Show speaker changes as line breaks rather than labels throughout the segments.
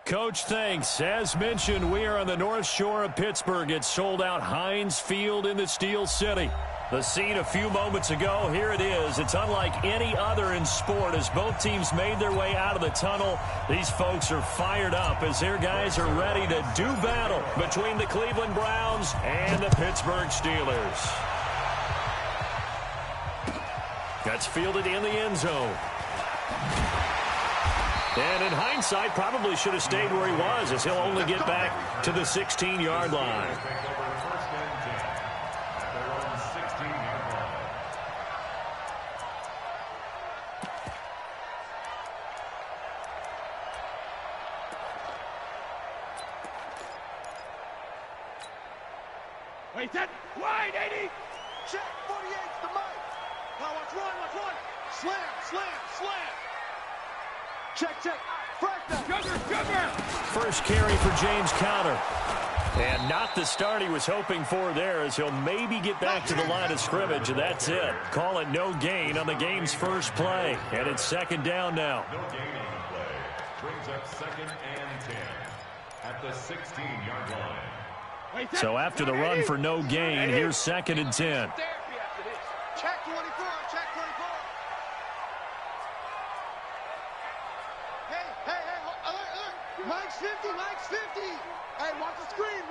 Coach, thanks. As mentioned, we are on the North Shore of Pittsburgh. It's sold out Heinz Field in the Steel City. The scene a few moments ago, here it is. It's unlike any other in sport as both teams made their way out of the tunnel. These folks are fired up as their guys are ready to do battle between the Cleveland Browns and the Pittsburgh Steelers. That's fielded in the end zone. And in hindsight, probably should have stayed where he was as he'll only get back to the 16-yard line.
Wait, that wide 80. Check 48's the mic. Now watch run. Slam. Check. Cover.
First carry for James Conner. And not the start he was hoping for there as he'll maybe get back to the line of scrimmage, and that's it. Call it no gain on the game's first play. And it's second down now.
No gain on the play. Brings up 2nd and 10 at the 16-yard line.
So after the run for no gain, here's 2nd and 10.
Check 24. Hey, alert. Mike's 50. Hey, watch the screen.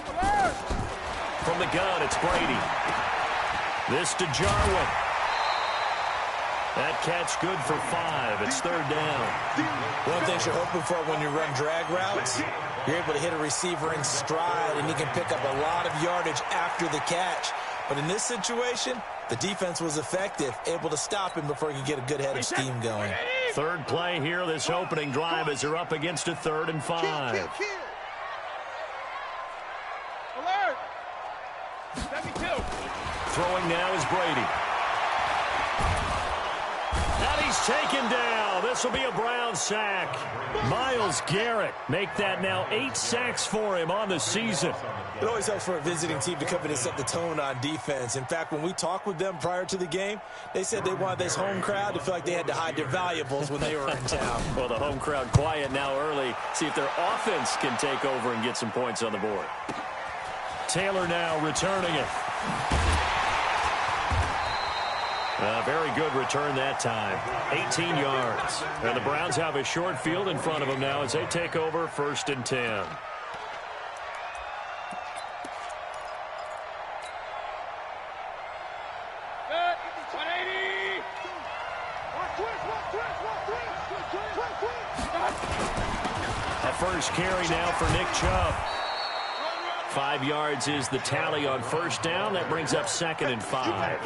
Alert.
From the gun, it's Brady. This to Jarwin. That catch good for 5. It's 3rd down.
One thing you're hoping for when you run drag routes, you're able to hit a receiver in stride, and he can pick up a lot of yardage after the catch. But in this situation, the defense was effective, able to stop him before he could get a good head of steam going.
Third play here, this opening drive as they're up against a 3rd and 5.
Alert. 72.
Throwing now is Brady. And he's taken down. This will be a Brown sack. Myles Garrett make that now 8 sacks for him on the season.
It always helps for a visiting team to come in and set the tone on defense. In fact, when we talked with them prior to the game, they said they wanted this home crowd to feel like they had to hide their valuables when they were in town.
Well, the home crowd quiet now early. See if their offense can take over and get some points on the board. Taylor now returning it. A very good return that time. 18 yards. And the Browns have a short field in front of them now as they take over 1st and 10. That first carry now for Nick Chubb. 5 yards is the tally on 1st down. That brings up 2nd and 5.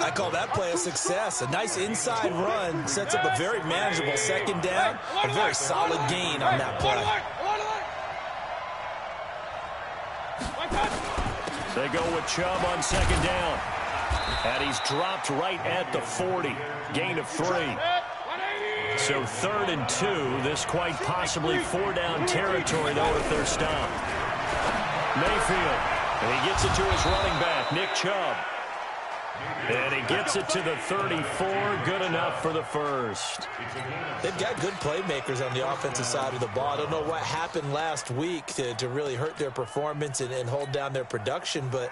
I call that play a success. A nice inside run sets up a very manageable 2nd down. A very solid gain on that play.
They go with Chubb on 2nd down. And he's dropped right at the 40. Gain of 3. So 3rd and 2. This quite possibly 4-down territory, though, if they're stopped. Mayfield, and he gets it to his running back, Nick Chubb. And he gets it to the 34, good enough for the first.
They've got good playmakers on the offensive side of the ball. I don't know what happened last week to really hurt their performance and hold down their production, but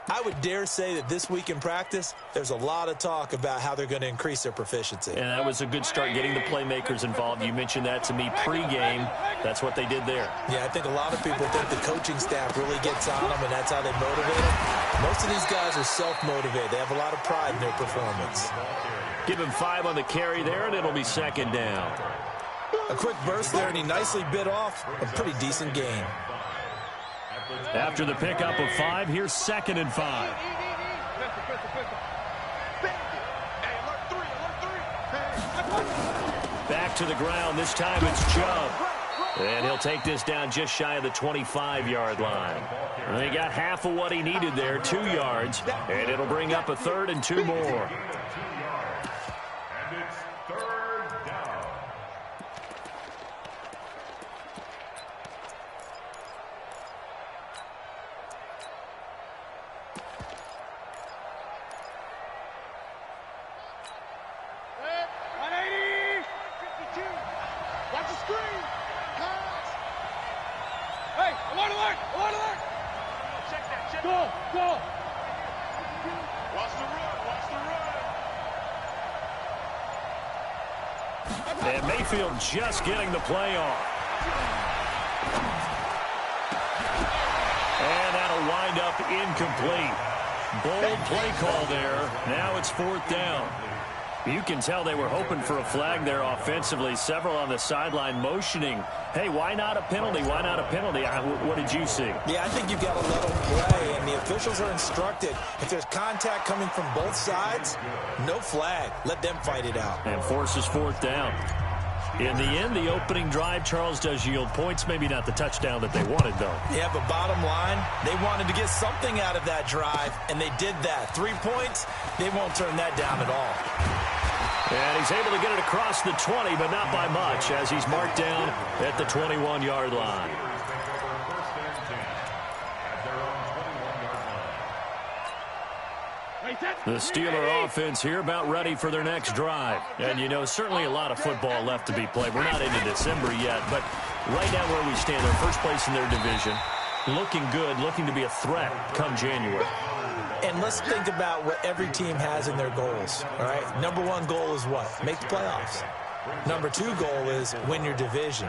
I would dare say that this week in practice, there's a lot of talk about how they're going to increase their proficiency.
And that was a good start getting the playmakers involved. You mentioned that to me pregame. That's what they did there.
Yeah, I think a lot of people think the coaching staff really gets on them, and that's how they motivate them. Most of these guys are self-motivated. They have a lot of pride in their performance.
Give him 5 on the carry there, and it'll be 2nd down.
A quick burst there, and he nicely bit off a pretty decent gain.
After the pickup of 5, here's 2nd and 5. Back to the ground. This time it's Chubb. And he'll take this down just shy of the 25-yard line. And he got half of what he needed there, 2 yards. And it'll bring up a 3rd and 2 more.
And it's 3rd down.
Watch the screen. Go, go. Watch the run, watch the run.
And Mayfield just getting the play off. And that'll wind up incomplete. Bold play call there. Now it's 4th down. You can tell they were hoping for a flag there offensively. Several on the sideline motioning, hey, why not a penalty? Why not a penalty? What did you see?
Yeah, I think you've got to let them play, and the officials are instructed. If there's contact coming from both sides, no flag. Let them fight it out.
And forces 4th down. In the end, the opening drive, Charles, does yield points. Maybe not the touchdown that they wanted, though.
Yeah, but bottom line, they wanted to get something out of that drive, and they did that. 3 points, they won't turn that down at all.
And he's able to get it across the 20, but not by much, as he's marked down at the 21-yard line. The Steeler offense here about ready for their next drive. And, you know, certainly a lot of football left to be played. We're not into December yet, but right now where we stand, they're first place in their division. Looking good, looking to be a threat come January.
And let's think about what every team has in their goals, all right? Number 1 goal is what? Make the playoffs. Number 2 goal is win your division.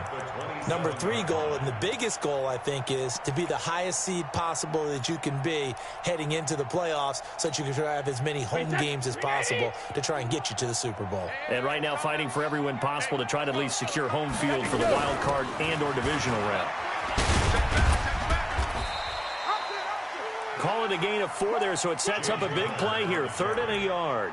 Number 3 goal, and the biggest goal, I think, is to be the highest seed possible that you can be heading into the playoffs so that you can have as many home games as possible to try and get you to the Super Bowl.
And right now fighting for every win possible to try to at least secure home field for the wild card and or divisional round. Call it a gain of 4 there, so it sets up a big play here. 3rd and a yard.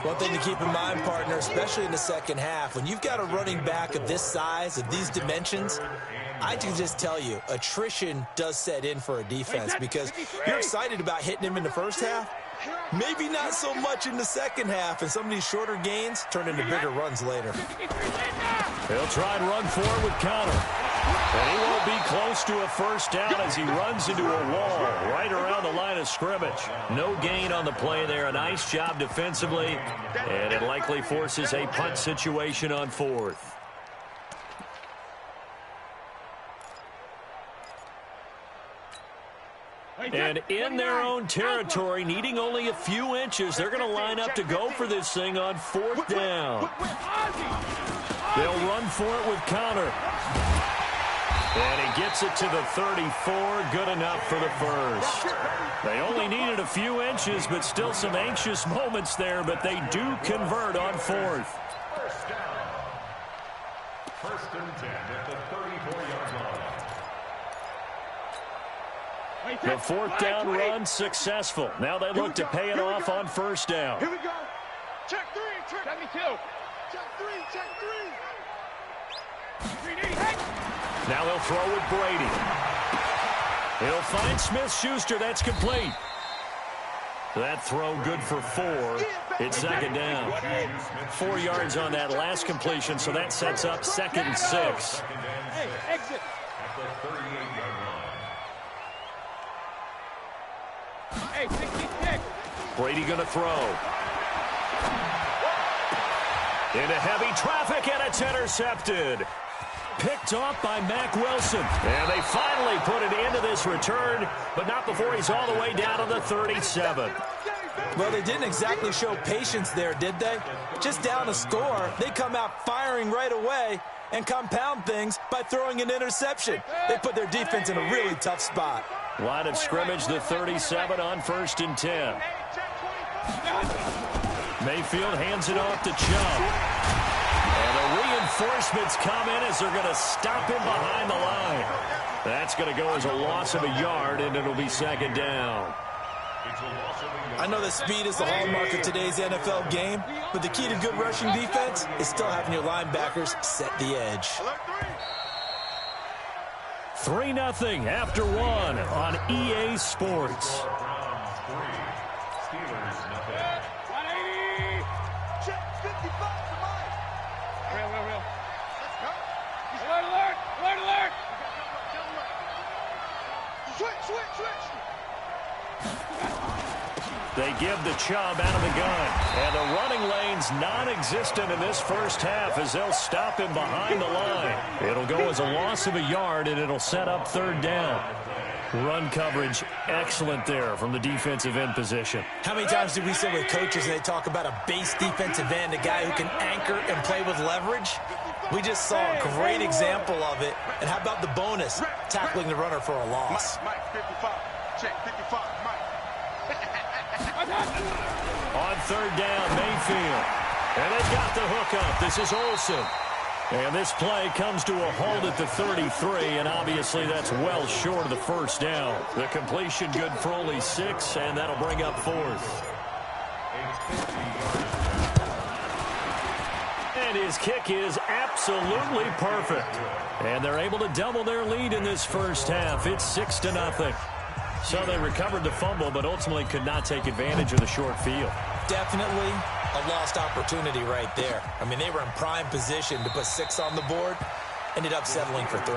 One thing to keep in mind, partner, especially in the second half, when you've got a running back of this size, of these dimensions, I can just tell you, attrition does set in for a defense because you're excited about hitting him in the first half. Maybe not so much in the second half, and some of these shorter gains turn into bigger runs later.
He'll try and run forward with Conner. And he won't be close to a first down as he runs into a wall right around the line of scrimmage. No gain on the play there. A nice job defensively, and it likely forces a punt situation on 4th. And in their own territory, needing only a few inches, they're going to line up to go for this thing on 4th down. They'll run for it with Conner. And he gets it to the 34. Good enough for the first. They only needed a few inches, but still some anxious moments there, but they do convert on 4th.
First and 10 at the 34-yard line.
The 4th down run successful. Now they look to pay it off on 1st down.
Here we go. Check 3. Check me 2. Check 3. Check 3. 3D. Hey.
Now he'll throw with Brady. He'll find Smith-Schuster. That's complete. That throw good for 4. It's 2nd down. 4 yards on that last completion, so that sets up 2nd and 6.
Hey, exit.
At the 38-yard line.
Hey, 66.
Brady going to throw. Into heavy traffic, and it's intercepted. Picked off by Mack Wilson. And they finally put it into this return, but not before he's all the way down to the 37.
Well, they didn't exactly show patience there, did they? Just down a score, they come out firing right away and compound things by throwing an interception. They put their defense in a really tough spot.
Line of scrimmage, the 37 on 1st and 10. Mayfield hands it off to Chubb. And the reinforcements come in as they're going to stop him behind the line. That's going to go as a loss of a yard, and it'll be 2nd down.
I know that speed is the hallmark of today's NFL game, but the key to good rushing defense is still having your linebackers set the edge.
3-0 after 1 on EA Sports. They give the Chubb out of the gun. And the running lane's non-existent in this first half as they'll stop him behind the line. It'll go as a loss of a yard, and it'll set up 3rd down. Run coverage excellent there from the defensive end position.
How many times do we sit with coaches and they talk about a base defensive end, a guy who can anchor and play with leverage? We just saw a great example of it. And how about the bonus, tackling the runner for a loss?
Mike, 55. Check, 55, Mike.
On third down, Mayfield. And they've got the hook up. This is Olsen. And this play comes to a halt at the 33, and obviously that's well short of the first down. The completion good for only 6, and that'll bring up 4th. And his kick is absolutely perfect. And they're able to double their lead in this first half. It's 6-0. So they recovered the fumble, but ultimately could not take advantage of the short field.
Definitely a lost opportunity right there. I mean, they were in prime position to put 6 on the board. Ended up settling for 3.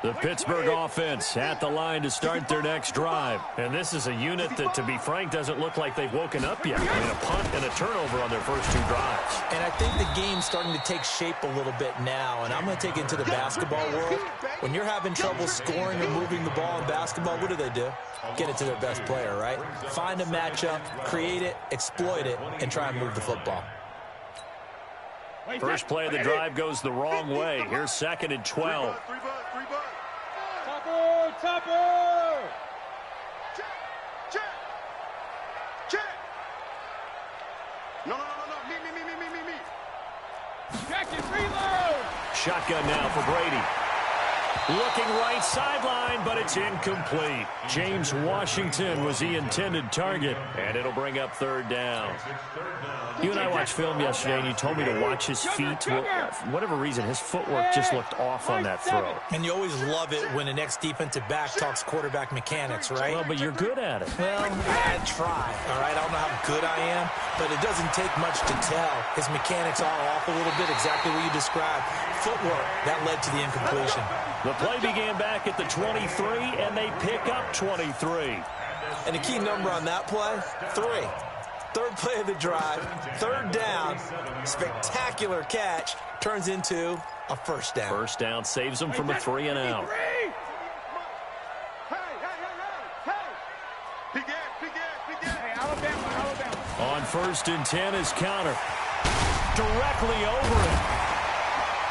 The Pittsburgh offense at the line to start their next drive. And this is a unit that, to be frank, doesn't look like they've woken up yet. I mean, a punt and a turnover on their first 2 drives.
And I think the game's starting to take shape a little bit now. And I'm going to take it into the basketball world. When you're having trouble scoring or moving the ball in basketball, what do? Get it to their best player, right? Find a matchup, create it, exploit it, and try and move the football.
First play of the drive goes the wrong way. Here's 2nd and 12.
Topper! Check! No. Me. Check it, reload!
Shotgun now for Brady. Looking right sideline, but it's incomplete. James Washington was the intended target, and it'll bring up 3rd down. You and I watched film yesterday, and you told me to watch his feet. For whatever reason, his footwork just looked off on that throw.
And you always love it when an ex-defensive back talks quarterback mechanics, right?
Well, but you're good at it.
Well, I try, all right? I don't know how good I am, but it doesn't take much to tell. His mechanics are off a little bit, exactly what you described. Footwork, that led to the incompletion.
The play began back at the 23, and they pick up 23.
And the key number on that play, 3. 3rd play of the drive, 3rd down, spectacular catch, turns into a first down.
First down saves them from a 3 and out.
Hey! Alabama.
On 1st and 10 is Counter. Directly over it.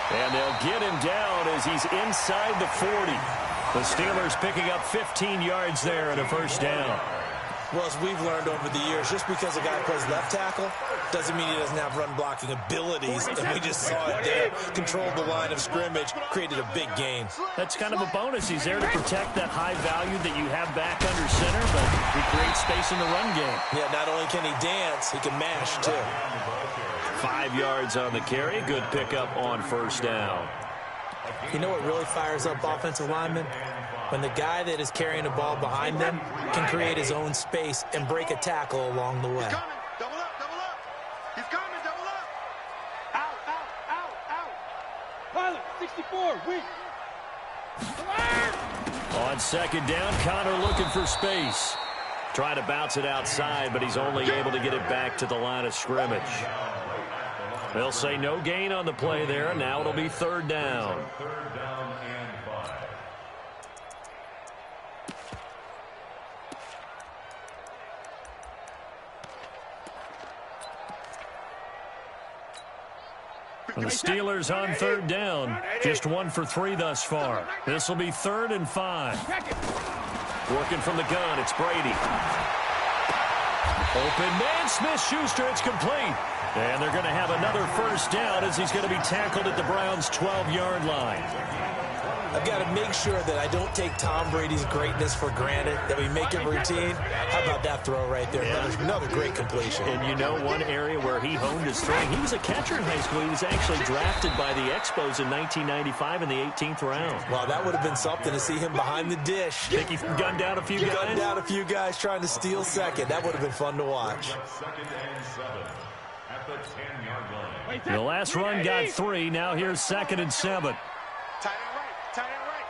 And they'll get him down as he's inside the 40. The Steelers picking up 15 yards there and a first down.
Well, as we've learned over the years, just because a guy plays left tackle doesn't mean he doesn't have run-blocking abilities. And we just saw it there. Controlled the line of scrimmage, created a big gain.
That's kind of a bonus. He's there to protect that high value that you have back under center, but he creates space in the run game.
Yeah, not only can he dance, he can mash, too.
5 yards on the carry. Good pickup on first down.
You know what really fires up offensive linemen? When the guy that is carrying the ball behind them can create his own space and break a tackle along the way.
He's coming. Double up. He's coming. Double up. Out. Pilot, 64, weak.
On 2nd down, Connor looking for space. Trying to bounce it outside, but he's only able to get it back to the line of scrimmage. They'll say no gain on the play there. Now it'll be 3rd down.
3rd down and 5.
And the Steelers on 3rd down. Just 1 for 3 thus far. This will be 3rd and 5. Working from the gun, it's Brady. Open man, Smith-Schuster, it's complete. And they're going to have another first down as he's going to be tackled at the Browns' 12-yard line.
I've got to make sure that I don't take Tom Brady's greatness for granted, that we make it routine. How about that throw right there? Another great completion.
And you know one area where he honed his throwing? He was a catcher in high school. He was actually drafted by the Expos in 1995 in the 18th round.
Well, that would have been something to see him behind the dish.
Think he gunned down a few guys?
Gunned down a few guys trying to steal second. That would have been fun to watch.
2nd and 7 at the 10-yard line.
The last run got 3. Now here's 2nd and 7.
Tight end right.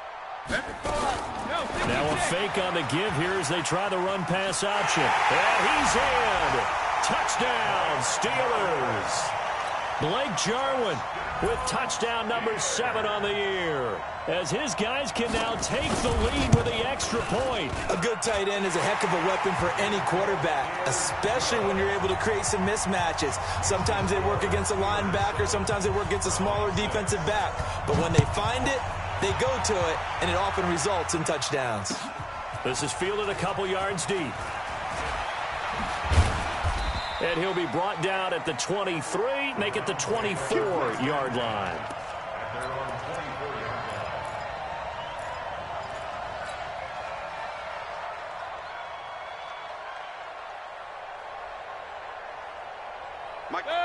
Let me go out.
Now a fake on the give here as they try the run-pass option. And he's in. Touchdown, Steelers. Blake Jarwin with touchdown number 7 on the year, as his guys can now take the lead with the extra point.
A good tight end is a heck of a weapon for any quarterback, especially when you're able to create some mismatches. Sometimes they work against a linebacker, sometimes they work against a smaller defensive back. But when they find it, they go to it, and it often results in touchdowns.
This is fielded a couple yards deep. And he'll be brought down at the 23, make it the 24-yard line.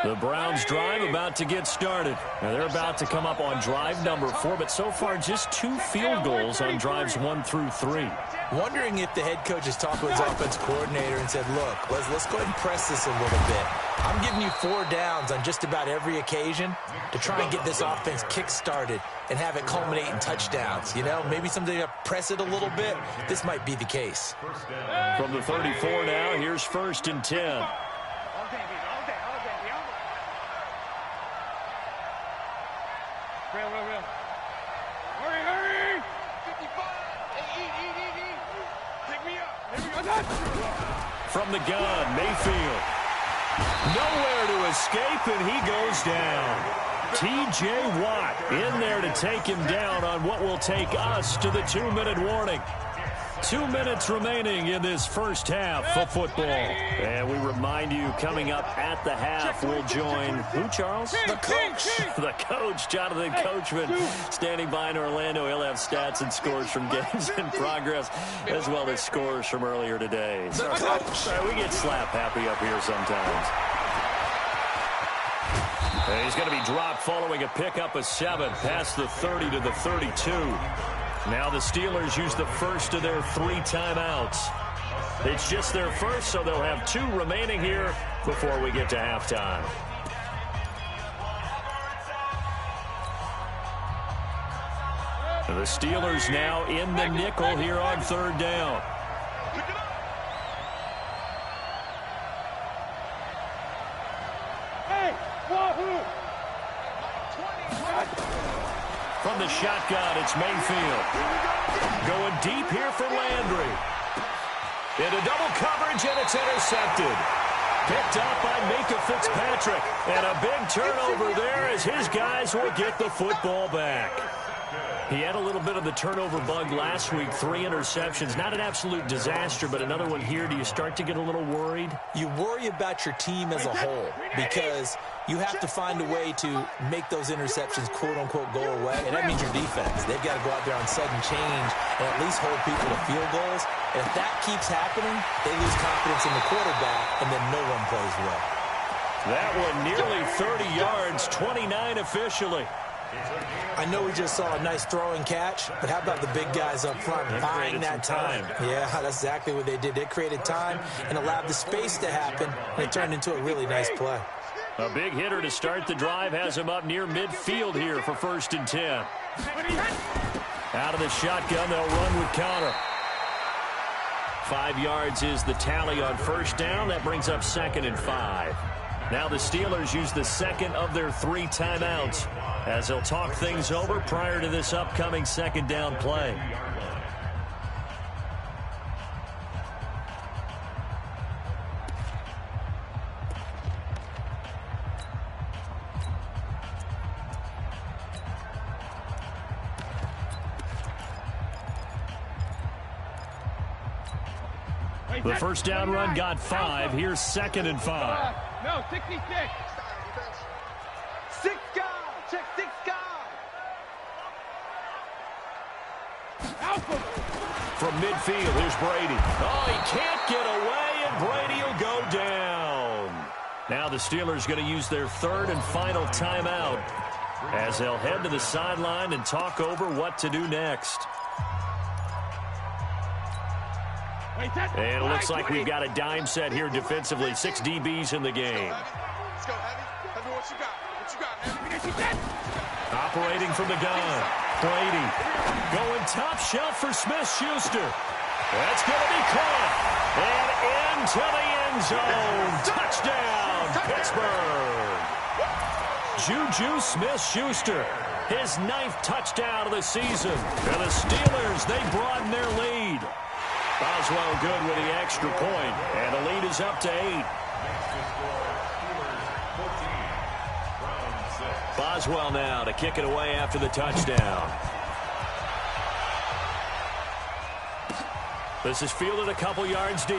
The Browns drive about to get started. Now they're about to come up on drive number 4, but so far just 2 field goals on drives 1 through 3.
Wondering if the head coach has talked with his offense coordinator and said, look, let's go ahead and press this a little bit. I'm giving you 4 downs on just about every occasion to try and get this offense kick-started and have it culminate in touchdowns. You know, maybe something to press it a little bit. This might be the case.
From the 34 now, here's 1st and 10.
Hurry! 55! Hey, eat! Pick me up! Here we go!
From the gun, Mayfield. Nowhere to escape, and he goes down. T.J. Watt in there to take him down on what will take us to the 2-minute warning. 2 minutes remaining in this first half of football. And we remind you, coming up at the half, we'll join who, Charles?
The coach.
The coach, Jonathan Coachman, standing by in Orlando. He'll have stats and scores from games in progress, as well as scores from earlier today. Sorry, we get slap happy up here sometimes. And he's going to be dropped following a pickup of 7 past the 30 to the 32. Now the Steelers use the first of their 3 timeouts. It's just their first, so they'll have 2 remaining here before we get to halftime. The Steelers now in the nickel here on 3rd down. From the shotgun, it's Mayfield. Going deep here for Landry. Into double coverage, and it's intercepted. Picked up by Minkah Fitzpatrick. And a big turnover there as his guys will get the football back. He had a little bit of the turnover bug last week, 3 interceptions. Not an absolute disaster, but another one here. Do you start to get a little worried?
You worry about your team as a whole because you have to find a way to make those interceptions, quote-unquote, go away. And that means your defense. They've got to go out there on sudden change and at least hold people to field goals. And if that keeps happening, they lose confidence in the quarterback, and then no one plays well.
That one nearly 30 yards, 29 officially.
I know we just saw a nice throwing catch, but how about the big guys up front buying that time? Yeah, that's exactly what they did. They created time and allowed the space to happen, and it turned into a really nice play.
A big hitter to start the drive has him up near midfield here for 1st and 10. Out of the shotgun, they'll run with Conner. 5 yards is the tally on 1st down. That brings up 2nd and 5. Now the Steelers use the second of their 3 timeouts as they'll talk things over prior to this upcoming 2nd down play. The first down run got 5. Here's 2nd and 5.
No, 66. 6 guys. Check 6 guys.
From midfield, here's Brady. Oh, he can't get away, and Brady will go down. Now the Steelers going to use their 3rd and final timeout as they'll head to the sideline and talk over what to do next. And it looks like we've got a dime set here defensively. 6 DBs in the game.
Let's go, Heavy. Heavy, what you got? What you got, Heavy?
Operating from the gun. Brady. Going top shelf for Smith-Schuster. That's going to be caught. And into the end zone. Touchdown, Pittsburgh. Juju Smith-Schuster. His 9th touchdown of the season. And the Steelers, they broaden their lead. Boswell good with the extra point. And the lead is up to 8. Boswell now to kick it away after the touchdown. This is fielded a couple yards deep.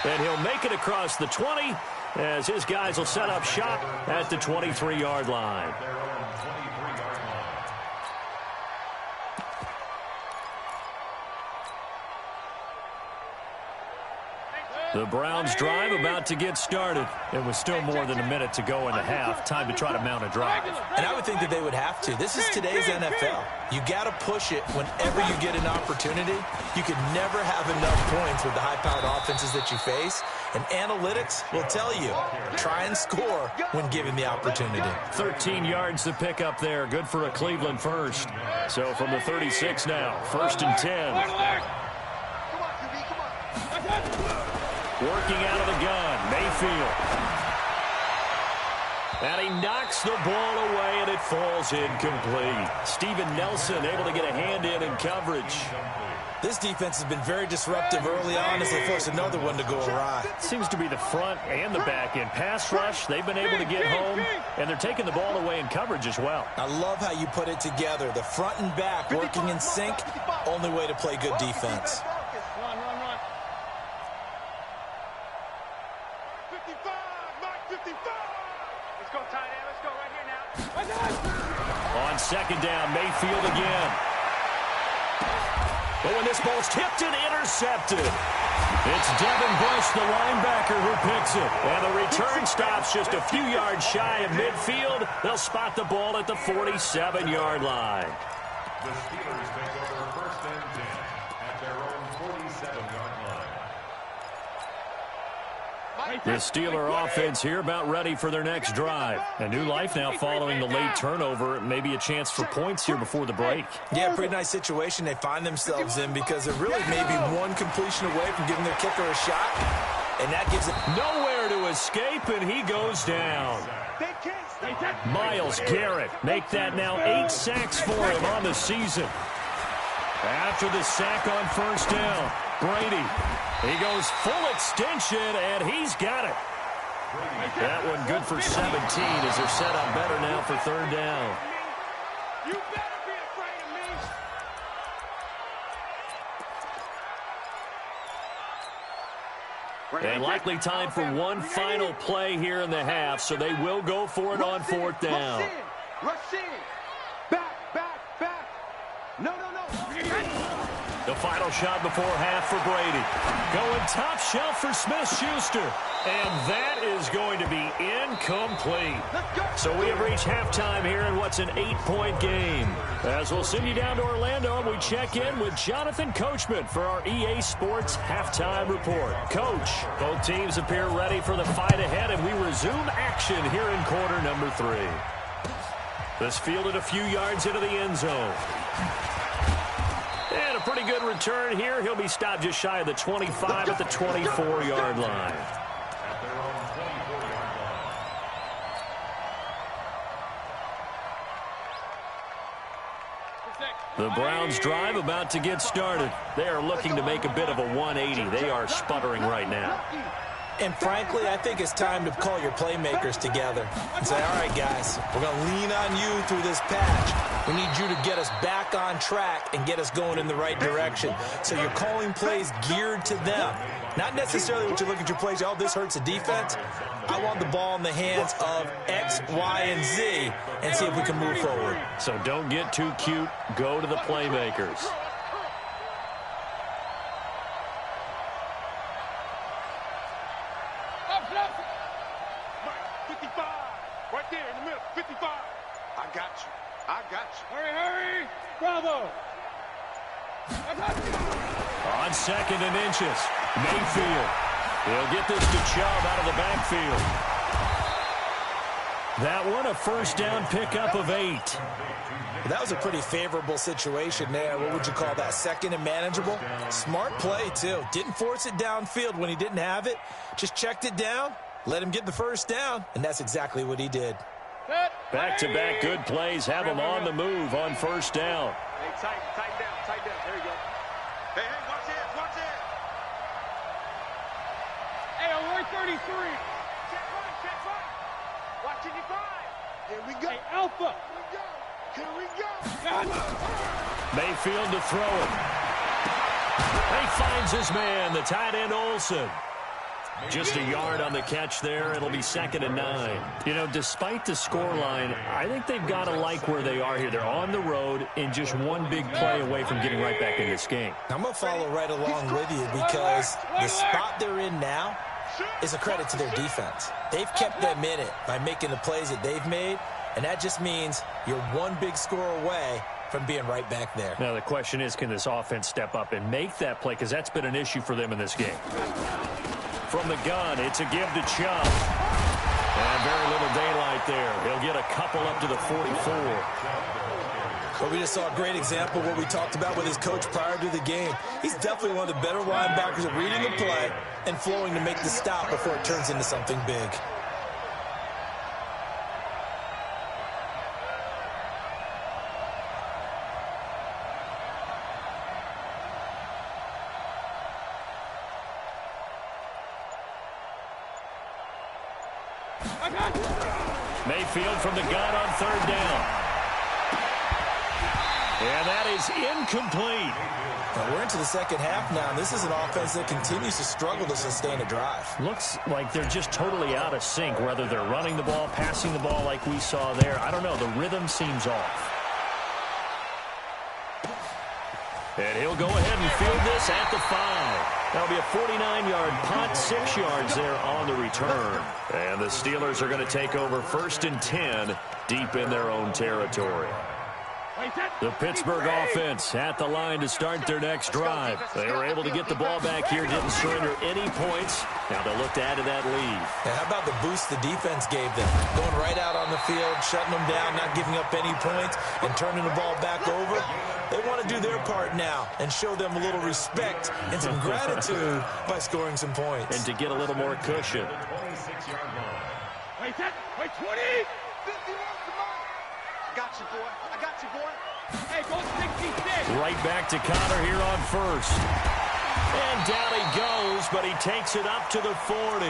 And he'll make it across the 20 as his guys will set up shop at the 23-yard line. The Browns drive about to get started. It was still more than a minute to go in the half. Time to try to mount a drive.
And I would think that they would have to. This is today's NFL. You got to push it whenever you get an opportunity. You can never have enough points with the high-powered offenses that you face. And analytics will tell you, try and score when given the opportunity.
13 yards to pick up there. Good for a Cleveland first. So from the 36 now, 1st and 10. Working out of the gun, Mayfield. And he knocks the ball away, and it falls incomplete. Steven Nelson able to get a hand in coverage.
This defense has been very disruptive early on as they force another one to go awry.
Seems to be the front and the back end. Pass rush, they've been able to get home, and they're taking the ball away in coverage as well.
I love how you put it together. The front and back working in sync, only way to play good defense.
On 2nd down, Mayfield again. But when this ball's tipped and intercepted, it's Devin Bush, the linebacker, who picks it. And the return stops just a few yards shy of midfield. They'll spot the ball at the 47-yard line.
The Steelers take over 1st and 10 at their own 47-yard line.
The Steeler offense here about ready for their next drive. A new life now following the late turnover. Maybe a chance for points here before the break.
Yeah, pretty nice situation they find themselves in because they're really maybe one completion away from giving their kicker a shot. And that gives it
nowhere to escape, and he goes down. Myles Garrett make that now 8 sacks for him on the season. After the sack on 1st down, Brady. He goes full extension, and he's got it. That one good for 17 as they're set up better now for 3rd down.
You better be afraid of me.
And likely time for one final play here in the half, so they will go for it on 4th down.
Rush in. Back. No.
The final shot before half for Brady. Going top shelf for Smith-Schuster. And that is going to be incomplete. So we have reached halftime here in what's an 8-point game. As we'll send you down to Orlando, we check in with Jonathan Coachman for our EA Sports Halftime Report. Coach, both teams appear ready for the fight ahead, and we resume action here in quarter number 3. This fielded a few yards into the end zone. And a pretty good return here. He'll be stopped just shy of the 25 at the 24-yard line. The Browns drive about to get started. They are looking to make a bit of a 180. They are sputtering right now.
And frankly, I think it's time to call your playmakers together and say, all right, guys, we're going to lean on you through this patch. We need you to get us back on track and get us going in the right direction. So you're calling plays geared to them. Not necessarily what you look at your plays, oh, this hurts the defense. I want the ball in the hands of X, Y, and Z and see if we can move forward.
So don't get too cute. Go to the playmakers.
Bravo!
On 2nd and inches, Mayfield. He'll get this to Chubb out of the backfield. That one a first down pickup of 8.
That was a pretty favorable situation there. What would you call that? Second and manageable? Smart play, too. Didn't force it downfield when he didn't have it. Just checked it down, let him get the first down, and that's exactly what he did.
Back-to-back good plays have him on the move on first down.
Hey, tighten down. There you go. Hey, watch it. Hey, on 133. Check right. Watching your five. Here we go. Hey, Alpha. Here we go.
Mayfield to throw it. He finds his man, the tight end Olsen. Just a yard on the catch there. It'll be 2nd and 9. You know, despite the scoreline, I think they've got to like where they are here. They're on the road and just one big play away from getting right back in this game.
I'm going to follow right along with you because the spot they're in now is a credit to their defense. They've kept them in it by making the plays that they've made, and that just means you're one big score away from being right back there.
Now, the question is, can this offense step up and make that play? Because that's been an issue for them in this game. From the gun, it's a give to Chubb. And very little daylight there. He'll get a couple up to the 44.
Well, we just saw a great example of what we talked about with his coach prior to the game. He's definitely one of the better linebackers at reading the play and flowing to make the stop before it turns into something big.
Mayfield from the gun on 3rd down. And that is incomplete.
Well, we're into the second half now, and this is an offense that continues to struggle to sustain a drive.
Looks like they're just totally out of sync, whether they're running the ball, passing the ball like we saw there. I don't know. The rhythm seems off. And he'll go ahead and field this at the 5. That'll be a 49-yard punt, 6 yards there on the return. And the Steelers are going to take over 1st and 10 deep in their own territory. The Pittsburgh offense at the line to start their next drive. They were able to get the ball back here, didn't surrender any points. Now they'll look to add to that lead.
And how about the boost the defense gave them? Going right out on the field, shutting them down, not giving up any points, and turning the ball back over. They want to do their part now and show them a little respect and some gratitude by scoring some points.
And to get a little more cushion.
Wait, 20! 50 I got you, boy. Hey, go 66.
Right back to Connor here on 1st. And down he goes, but he takes it up to the 40.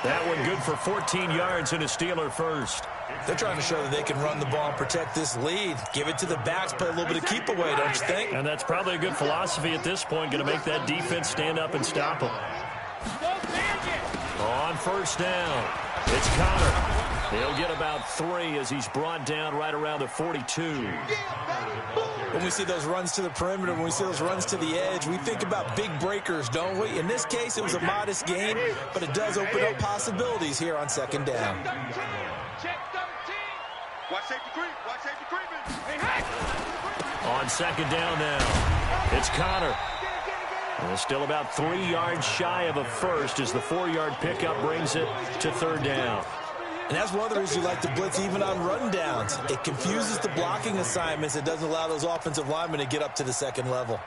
That one good for 14 yards and a Steeler first.
They're trying to show that they can run the ball and protect this lead. Give it to the backs, play a little bit of keep away, don't you think?
And that's probably a good philosophy at this point, going to make that defense stand up and stop them. On 1st down, it's Connor. He'll get about 3 as he's brought down right around the 42.
When we see those runs to the perimeter, when we see those runs to the edge, we think about big breakers, don't we? In this case, it was a modest gain, but it does open up possibilities here on 2nd down.
Check 13. Watch safety creep. Watch safety creeping.
On 2nd down now, it's Connor. And still about 3 yards shy of a first as the 4-yard pickup brings it to 3rd down.
And that's one of the reasons you like to blitz even on rundowns. It confuses the blocking assignments. It doesn't allow those offensive linemen to get up to the 2nd level.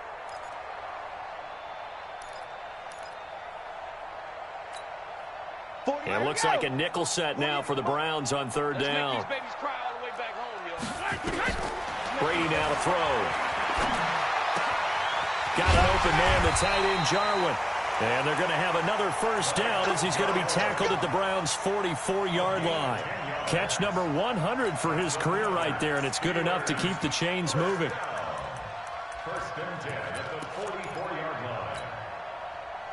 And it looks like a nickel set now for the Browns on 3rd down. Brady now to throw. Got an open man, the tight end Jarwin. And they're going to have another 1st down as he's going to be tackled at the Browns' 44-yard line. Catch number 100 for his career right there, and it's good enough to keep the chains moving.
1st and 10 at the 44-yard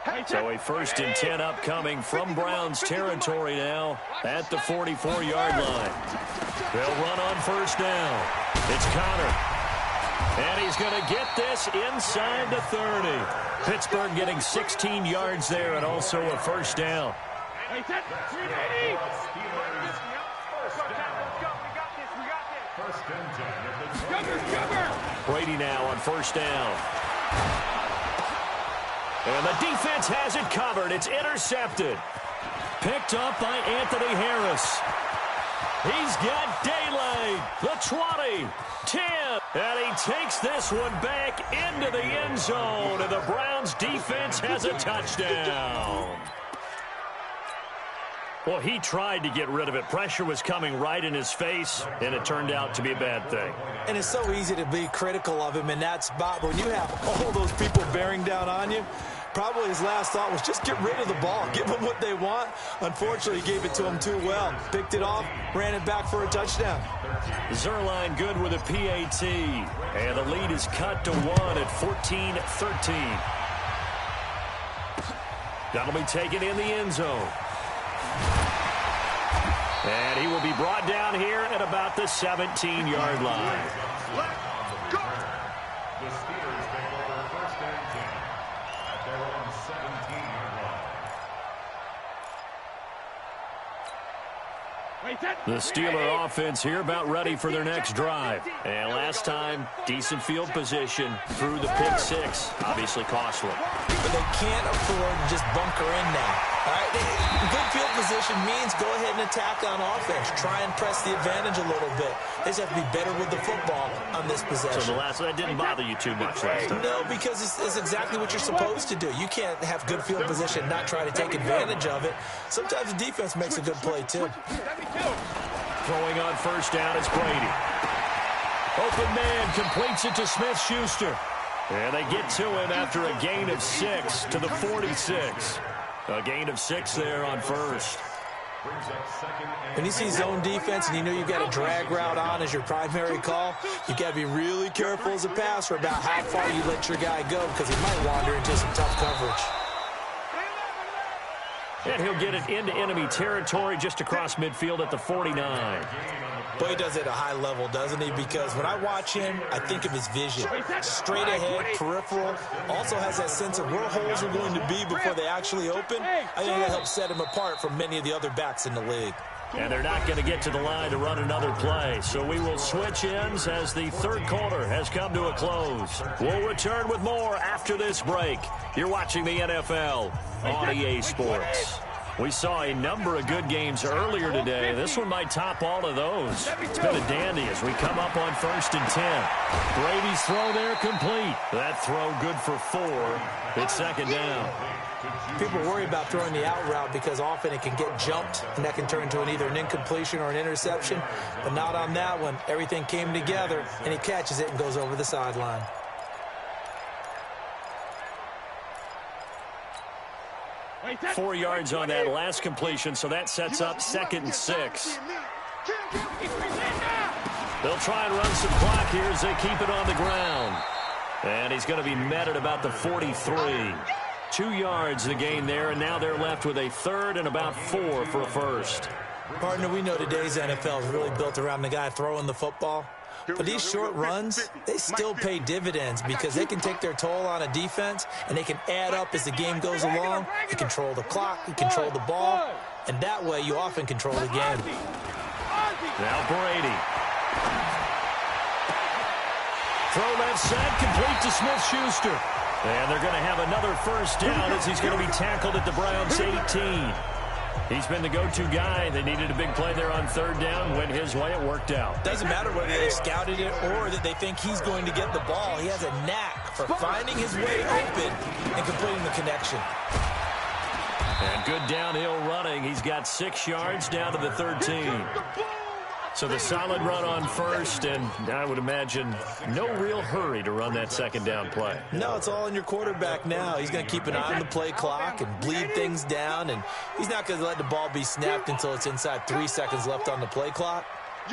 line.
So a 1st and 10 upcoming from Browns territory now at the 44-yard line. They'll run on 1st down. It's Connor. And he's going to get this inside the 30. Pittsburgh getting 16 yards there and also a 1st down. Brady now on 1st down. And the defense has it covered. It's intercepted. Picked up by Anthony Harris. He's got daylight. The 20, 10, and he takes this one back into the end zone, and the Browns defense has a touchdown. Well, he tried to get rid of it. Pressure was coming right in his face, and it turned out to be a bad thing.
And it's so easy to be critical of him in that spot. When you have all those people bearing down on you, probably his last thought was just get rid of the ball. Give them what they want. Unfortunately, he gave it to them too well. Picked it off, ran it back for a touchdown.
Zuerlein good with a PAT. And the lead is cut to 1 at 14-13. That'll be taken in the end zone. And he will be brought down here at about the 17-yard line.
The Steelers take over 1st and 10 at their own 17-yard line.
The Steeler offense here about ready for their next drive. And last time, decent field position through the pick 6. Obviously costly.
But they can't afford to just bunker in now. All right? Good field position means go ahead and attack on offense. Try and press the advantage a little bit. They just have to be better with the football on this possession.
So that didn't bother you too much last time?
No, because it's exactly what you're supposed to do. You can't have good field position and not try to take advantage of it. Sometimes the defense makes a good play, too.
Throwing on 1st down is Brady. Open man completes it to Smith-Schuster. And they get to him after a gain of 6 to the 46. A gain of 6 there on 1st.
When you see zone defense and you know you've got a drag route on as your primary call, you've got to be really careful as a passer about how far you let your guy go because he might wander into some tough coverage.
And he'll get it into enemy territory just across midfield at the 49.
Boy, he does it at a high level, doesn't he? Because when I watch him, I think of his vision. Straight ahead, peripheral. Also has that sense of where holes are going to be before they actually open. I think that helps set him apart from many of the other backs in the league.
And they're not going to get to the line to run another play. So we will switch ends as the 3rd quarter has come to a close. We'll return with more after this break. You're watching the NFL on EA Sports. We saw a number of good games earlier today. This one might top all of those. It's been a dandy as we come up on 1st and 10. Brady's throw there complete. That throw good for 4. It's 2nd down.
People worry about throwing the out route because often it can get jumped, and that can turn into either an incompletion or an interception. But not on that one. Everything came together, and he catches it and goes over the sideline.
Four yards on that last completion, so that sets up 2nd and 6. They'll try and run some clock here as they keep it on the ground. And he's going to be met at about the 43. 2 yards the gain there, and now they're left with a 3rd and about 4 for a 1st.
Partner, we know today's NFL is really built around the guy throwing the football. But these short runs, they still pay dividends because they can take their toll on a defense, and they can add up as the game goes along. You control the clock, you control the ball, and that way you often control the game.
Now Brady. Throw left side, complete to Smith-Schuster. And they're going to have another 1st down as he's going to be tackled at the Browns 18. He's been the go-to guy. They needed a big play there on 3rd down. Went his way. It worked out.
Doesn't matter whether they scouted it or that they think he's going to get the ball. He has a knack for finding his way open and completing the connection.
And good downhill running. He's got 6 yards down to the 13. So the solid run on 1st, and I would imagine no real hurry to run that 2nd down play.
No, it's all in your quarterback now. He's going to keep an eye on the play clock and bleed things down, and he's not going to let the ball be snapped until it's inside 3 seconds left on the play clock.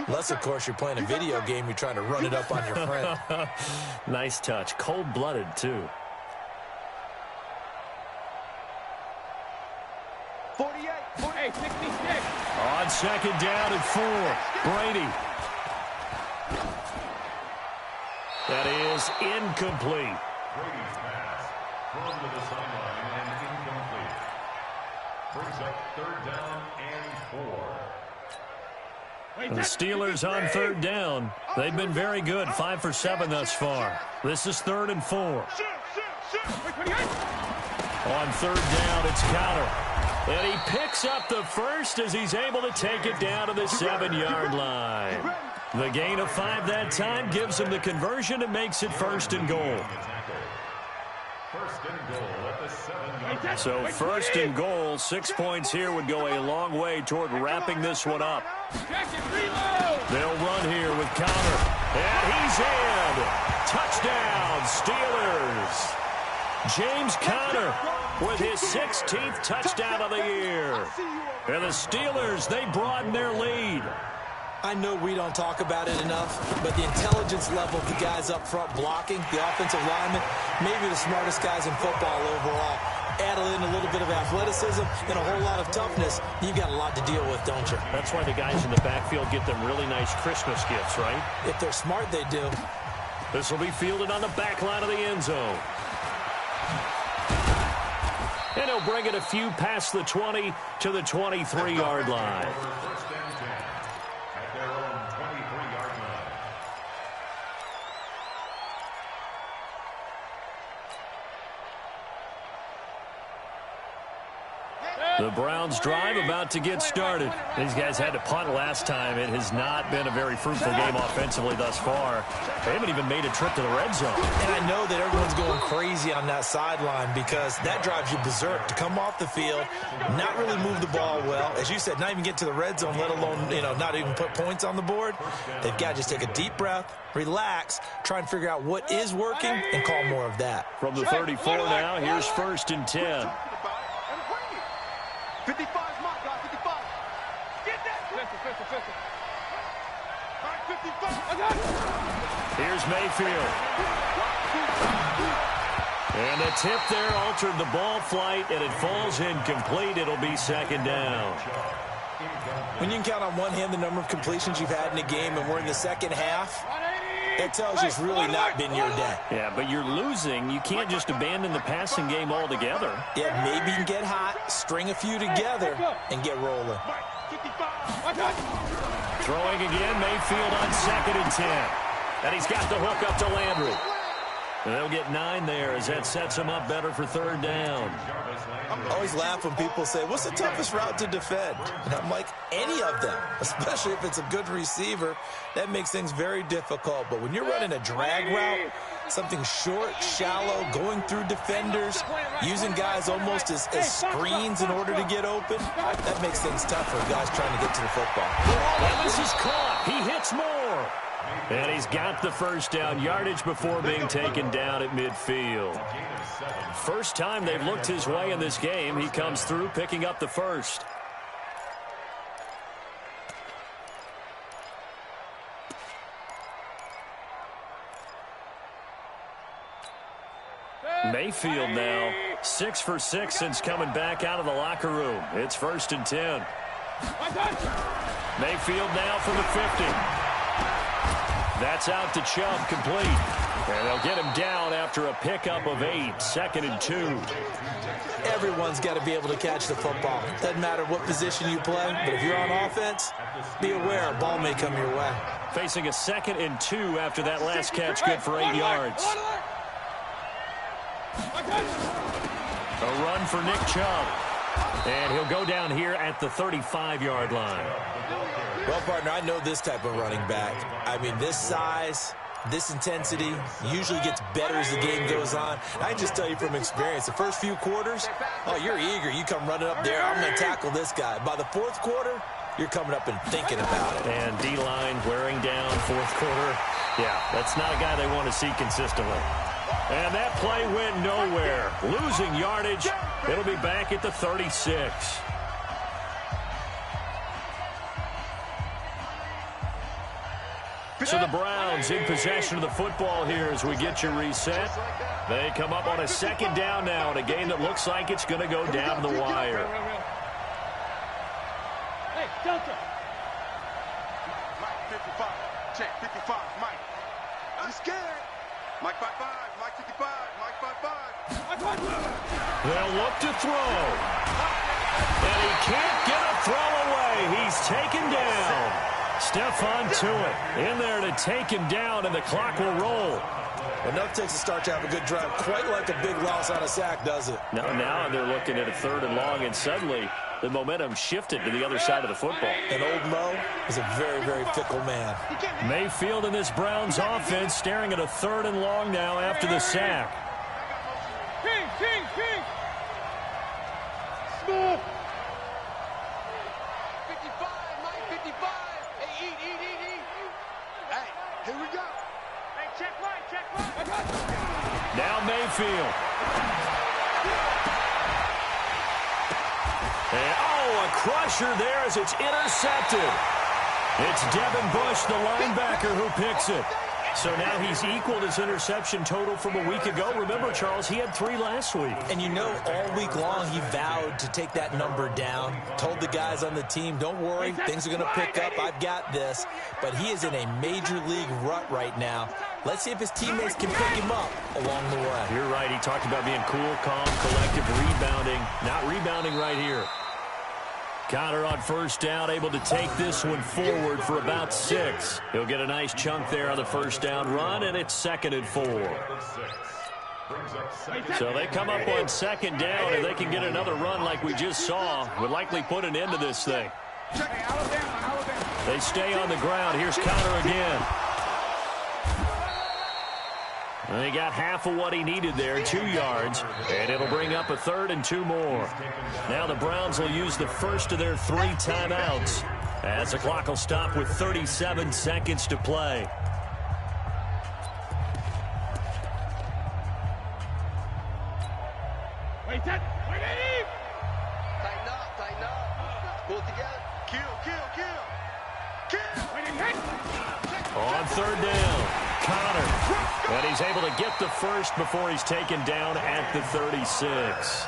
Unless, of course, you're playing a video game, you're trying to run it up on your friend.
Nice touch. Cold-blooded, too.
48, 66.
On 2nd down and 4, Brady. That is incomplete.
Brady's pass thrown to the sideline and incomplete. Brings up 3rd down and 4.
The Steelers on 3rd down. They've been very good, 5 for 7 thus far. This is 3rd and 4. On 3rd down, it's Counter. And he picks up the first as he's able to take it down to the 7-yard line. The gain of 5 that time gives him the conversion and makes it 1st and goal. So 1st and goal, 6 points here would go a long way toward wrapping this one up. They'll run here with Conner. And he's in. Touchdown, Steelers. James Conner with his 16th touchdown of the year. And the Steelers, they broaden their lead.
I know we don't talk about it enough, but the intelligence level of the guys up front blocking, the offensive linemen, maybe the smartest guys in football overall. Add in a little bit of athleticism and a whole lot of toughness, you've got a lot to deal with, don't you?
That's why the guys in the backfield get them really nice Christmas gifts, right?
If they're smart, they do.
This will be fielded on the back line of the end zone. And he'll bring it a few past the 20 to the 23-yard line. The Browns drive about to get started. These guys had to punt last time. It has not been a very fruitful game offensively thus far. They haven't even made a trip to the red zone.
And I know that everyone's going crazy on that sideline because that drives you berserk to come off the field, not really move the ball well. As you said, not even get to the red zone, let alone, not even put points on the board. They've got to just take a deep breath, relax, try and figure out what is working, and call more of that.
From the 34 now, here's 1st and 10.
55 is mine, guys. 55. Get that. 50. All right, 55. I got it.
Here's Mayfield. And the tip there altered the ball flight, and it falls incomplete. It'll be 2nd down.
When you can count on one hand the number of completions you've had in a game, and we're in the second half, that tells you it's really not been your day.
Yeah, but you're losing. You can't just abandon the passing game altogether.
Yeah, maybe you can get hot, string a few together, and get rolling.
Throwing again, Mayfield on 2nd and 10. And he's got the hook up to Landry. And they'll get 9 there as that sets him up better for 3rd down.
I always laugh when people say, what's the toughest route to defend? And I'm like, any of them, especially if it's a good receiver. That makes things very difficult. But when you're running a drag route, something short, shallow, going through defenders, using guys almost as screens in order to get open, that makes things tough for guys trying to get to the football.
And this is caught. He hits more. And he's got the 1st down yardage before being taken down at midfield. First time they've looked his way in this game. He comes through picking up the 1st. Mayfield now 6 for 6 since coming back out of the locker room. It's 1st and 10. Mayfield now from the 50. That's out to Chubb, complete. And they'll get him down after a pickup of 8, 2nd and 2.
Everyone's got to be able to catch the football. Doesn't matter what position you play, but if you're on offense, be aware a ball may come your way.
Facing a 2nd and 2 after that last catch, good for 8 yards. A run for Nick Chubb. And he'll go down here at the 35-yard line.
Well, partner, I know this type of running back. I mean, this size, this intensity usually gets better as the game goes on. I just tell you from experience, the first few quarters, you're eager. You come running up there, I'm going to tackle this guy. By the 4th quarter, you're coming up and thinking about it.
And D-line wearing down 4th quarter. Yeah, that's not a guy they want to see consistently. And that play went nowhere. Losing yardage. It'll be back at the 36. So the Browns in possession of the football here as we get you reset. They come up on a 2nd down now in a game that looks like it's going to go down the wire.
Hey, Delta. Mike 55. Check 55. Mike. I'm scared. Mike 55. Mike 55. Mike 55.
They'll look to throw. And he can't get a throw away. He's taken down. Stephon Tuitt in there to take him down, and the clock will roll.
Enough takes to start to have a good drive, quite like a big loss on a sack, does it?
Now they're looking at a 3rd and long, and suddenly the momentum shifted to the other side of the football.
And old Mo is a very, very fickle man.
Mayfield in this Browns offense staring at a 3rd and long now after the sack.
King. Small. 55, Mike, 55. Hey, eat. Hey, here we go. Hey, check right.
Now Mayfield. And, a crusher there as it's intercepted. It's Devin Bush, the linebacker, who picks it. So now he's equaled his interception total from a week ago. Remember, Charles, he had 3 last week.
And you know, all week long he vowed to take that number down. Told the guys on the team, don't worry, things are going to pick up. I've got this. But he is in a major league rut right now. Let's see if his teammates can pick him up along the way.
You're right. He talked about being cool, calm, collective, rebounding. Not rebounding right here. Conner on 1st down, able to take this one forward for about 6. He'll get a nice chunk there on the 1st down run, and it's 2nd and 4. So they come up on 2nd down, and they can get another run like we just saw. Would likely put an end to this thing. They stay on the ground. Here's Conner again. And he got half of what he needed there, 2 yards, and it'll bring up a 3rd and 2 more. Now the Browns will use the first of their 3 timeouts as the clock will stop with 37 seconds to play.
Wait, tighten up. Pull it together. Kill.
On 3rd down, Conner. And he's able to get the first before he's taken down at the 36.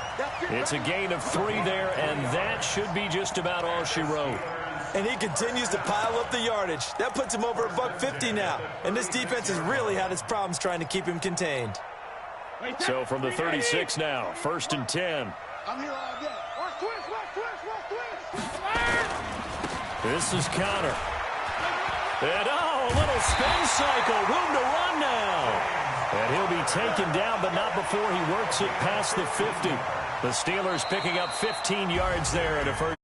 It's a gain of 3 there, and that should be just about all she wrote.
And he continues to pile up the yardage. That puts him over $150 now. And this defense has really had its problems trying to keep him contained.
So from the 36 now, 1st and 10.
I'm here all day. Watch twist.
This is Conner. And a little spin cycle, room to run now. And he'll be taken down, but not before he works it past the 50. The Steelers picking up 15 yards there at a 1st.